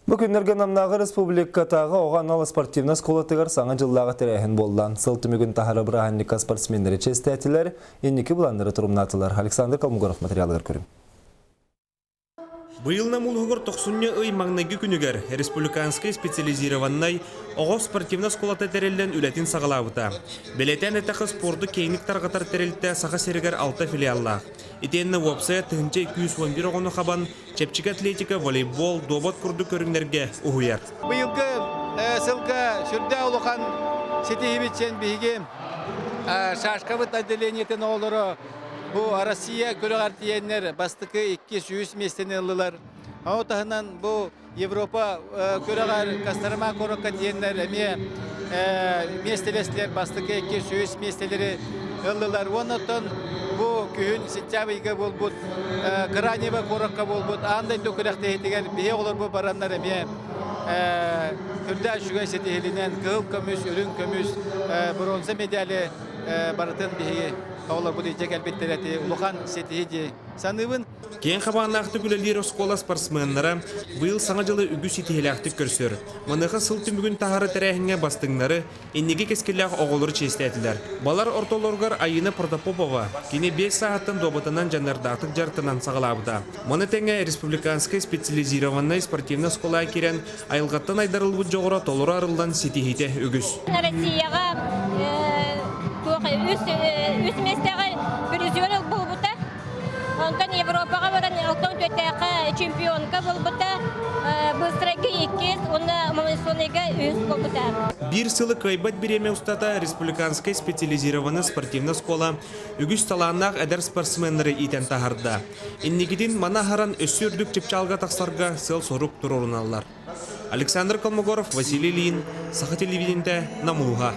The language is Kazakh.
Бүгіннерге намнағы республикатағы оған алы спортивна сколатығыр саңа жыллағы тәрәхін болдан. Сылты мүгін тахары бірағанника спортсмендері честәтілер, еннекі бұландыры тұрымнатылар. Александр Калмугоров материалығыр көрім. Быйылна мулхугар 90 ый маңнайгы күнігер республиканскай специализированной оғо спортивна сколата тәрелден үләтін сағалауыта. Белетен әтіқі спорды кейнік тарғатар тәрелді саға серігер 6 филиалла. Итенні вопсая тұхынча 211 оғыны қабан чепчік атлетика, волейбол, добот күрді көріңдерге ұғыяр. Быйылғы сылғы сүрді ұлыған сетихибетчен бігі шашқавыт отделениетін олыры bu Россия көрәгәр тиеннәр бастыкы 200 местені ылылар. Аутахынан bu Европа көрәгәр Кострома коракка тиеннәр әме местелеслер бастыкы 200 местелері ылылар. Оннан bu күн сентябрьгә булбут Гранева коракка булбут. Андай төкөрәктә тигән бие олар bu бараннар әме Күрдә шугай сетеһеленән кыл көмүс, өрүн көмүс, бронза медале барытын бие Олар бұл ежек әлбеттелеті ұлыған сетейді санывын. Кен қабанақты күлелер оскола спортсменлары бұйыл саңа жылы үгі сетейләқті көрсөр. Мұнығы сылты мүгін тағары тәрәхінге бастыңлары еннеге кескелләқ оғылыр честәтілер. Балар ортолорғар Айына Протопопова кені 5 сағаттан добытынан жаннардақтық жартынан сағалабыда. Мұны тәңе республиканскай специализированной спортивна скола керен айылғаттан айдарылбы жоғыра толыры арылдан сетейді үгіз. Үс местегі призері бұл бұта. Онтан Европаға баран алтын төттәқі чемпионка бұл бұта. Бұстырағы 2, оны мұнысонеға үс бұл бұта. Бір сылы қайбат береме ұстата республиканскай специализированный спортивна скола үгіз таланнақ әдір спортсменлері итен тағырда. Иннегеден манахаран өссөрдік чепчалға тақсарға сыл соруп тұрырыналар. Александр Калмугоров, Василий Лин, Саха телевиденде Намулға.